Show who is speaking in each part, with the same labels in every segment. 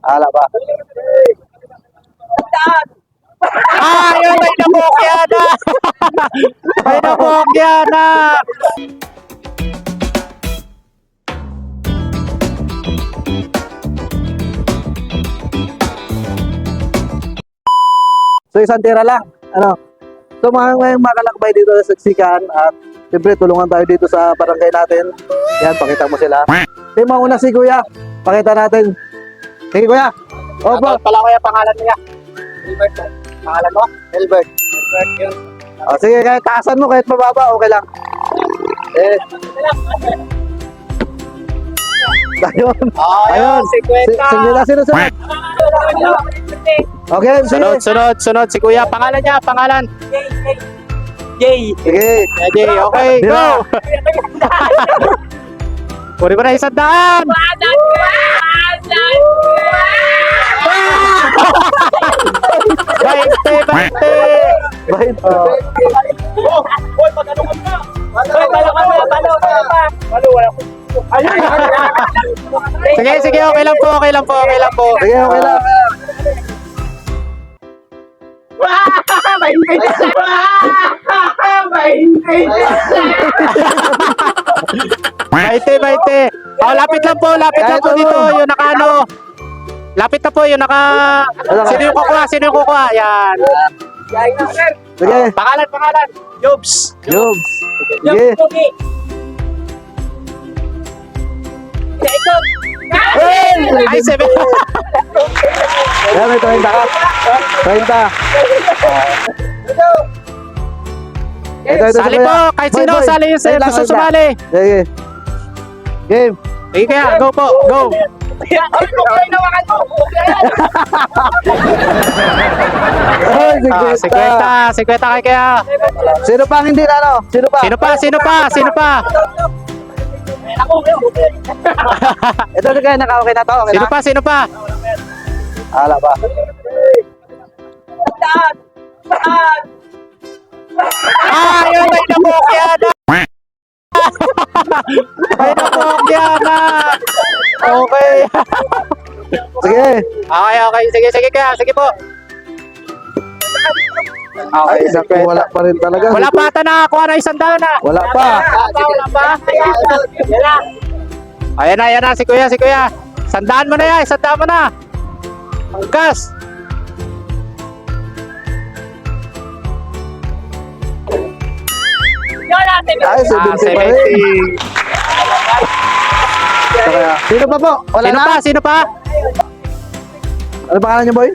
Speaker 1: Ala ba?
Speaker 2: Yun, may nabokya na! May nabokya na!
Speaker 1: So isang tira lang. Ano? So ngayong makalakbay dito sa Siksikan at siyempre tulungan tayo dito sa barangay natin. Yan, pakita mo sila. Di mauna si Kuya. Pakita natin. Sige Kuya. Opo.
Speaker 2: Ano pala kuya pangalan niya? Albert. Pangalan mo?
Speaker 1: Elbert.
Speaker 2: Albert yun.
Speaker 1: O sige, kahit taasan mo, kahit mababa, okay lang. Ayun. Ayun.
Speaker 2: Si Kwenta.
Speaker 1: Sige na, sino? Okay, sige.
Speaker 2: Sunod. Si kuya, pangalan niya, pangalan. Jay.
Speaker 1: Sige.
Speaker 2: Jay, okay,
Speaker 1: Di
Speaker 2: go! Puri ko na 100! Bainte!
Speaker 1: Bye.
Speaker 2: Sige, okay lang po.
Speaker 1: Sige, okay lang.
Speaker 2: Bainte. Oh, lapit lang po dito. Yung naka ano. Lapit na po, yung naka... Sino yung kukuha? Yan.
Speaker 1: Sige.
Speaker 2: Pangalan. Yobs.
Speaker 1: Yobs. Sige.
Speaker 2: Ay, 7.
Speaker 1: Yan, may 30 ka. 30. Ito,
Speaker 2: Sali
Speaker 1: Kuya.
Speaker 2: po, kahit sino,
Speaker 1: Boy.
Speaker 2: sali yung
Speaker 1: Wait lang,
Speaker 2: gusto
Speaker 1: wait lang.
Speaker 2: sumali.
Speaker 1: Sige. Game.
Speaker 2: Sige kaya, go po, go.
Speaker 1: Ay,
Speaker 2: Si Kwenta kay kaya.
Speaker 1: Sino pang hindi na, ano? Sino pa?
Speaker 2: Sino pa?
Speaker 1: Ito na kaya naka-okay na to? Okay na?
Speaker 2: Sino pa?
Speaker 1: Ala ba?
Speaker 2: Yun, may nabokya na. May nabokya na. Okay.
Speaker 1: Sige.
Speaker 2: Okay. Sige kaya, sige po.
Speaker 1: Ay, naku, wala pa rin talaga.
Speaker 2: Wala pa ata nakakuha na 100 na.
Speaker 1: Wala pa.
Speaker 2: Wala pa? Ayan na, si kuya. 100 mo na yan, 100 mo na. Angkas.
Speaker 1: Ay, 70 pa rin. Kaya, sino pa po? Wala na?
Speaker 2: Sino pa?
Speaker 1: Ano pangalan niyo, boy?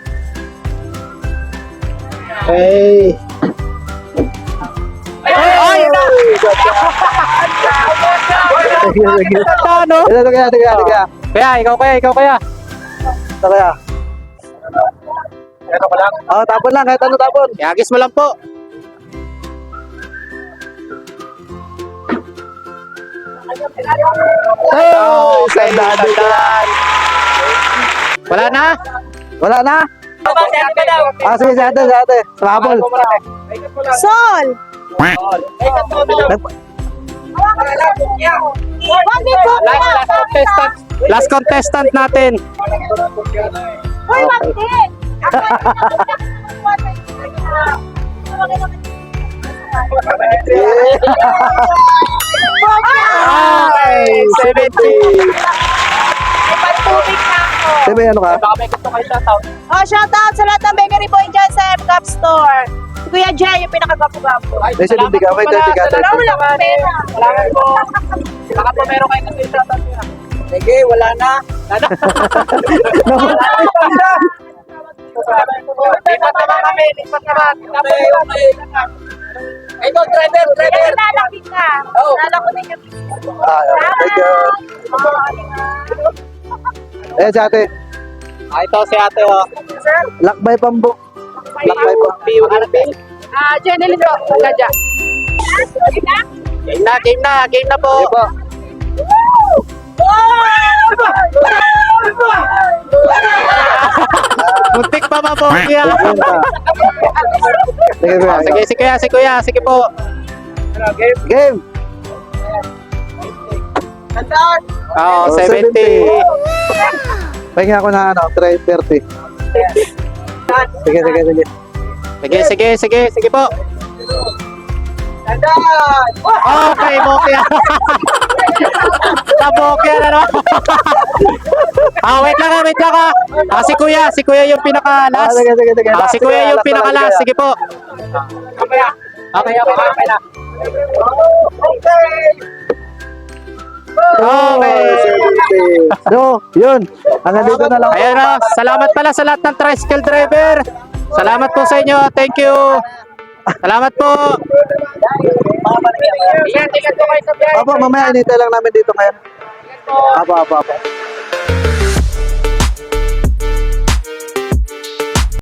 Speaker 2: Ay, yun na. Ano?
Speaker 1: Ito kaya.
Speaker 2: Kaya, ikaw kaya.
Speaker 1: Ito kaya.
Speaker 2: Ano ko lang?
Speaker 1: Tapon lang, kahit ano tapon.
Speaker 2: Iagis mo lang po. Okay, dandan. Wala na?
Speaker 1: Wala na? Sige, si ate. Sa habol.
Speaker 3: Sol!
Speaker 2: Last contestant natin.
Speaker 3: Uy, mabit!
Speaker 2: Ay, 70.
Speaker 3: Pagtubig na ako.
Speaker 1: Sabi, ano ka?
Speaker 2: Baka may gusto kayo shoutout.
Speaker 3: Oh, shoutout sa lahat ng bakery po dyan sa M-Cup Store. Si Kuya Jay, yung pinaka-gapo-gapo.
Speaker 1: May 70 ka, may 30 ka.
Speaker 3: Wala akong pera.
Speaker 2: Salamat po. Baka po meron kayo gusto yung shoutout niya. Sige, wala na. Lipat naman kami. Ito, driver.
Speaker 3: Kaya nalakit ka. Nalako din yung
Speaker 1: Thank you. Si ate.
Speaker 2: Ito si ate, oh.
Speaker 1: Lakbay Pambok. Lakbay pa.
Speaker 2: PURP.
Speaker 3: Jenny Lido. Gadya.
Speaker 2: Game na po.
Speaker 1: Sige po.
Speaker 2: Muntik pa po.
Speaker 1: Sige po.
Speaker 2: Si kuya. Sige po.
Speaker 1: Game.
Speaker 2: Oo, 70.
Speaker 1: Pahinga ako na 3:30. Sige.
Speaker 2: Sige po. Okay, Bokya. Sa Bokya na naman. Wait lang ha. Si Kuya yung pinaka-last.
Speaker 1: Sige.
Speaker 2: Si Kuya yung pinaka-last. Sige po. Okay na. Okay.
Speaker 1: So, yun. Hanggang dito na lang.
Speaker 2: Ayan na. Salamat pala sa lahat ng tricycle driver. Salamat po sa inyo. Thank you. Salamat po. Ingat po kayo sa biyahe.
Speaker 1: Apo, mamaya inintay lang namin dito ngayon. Apo.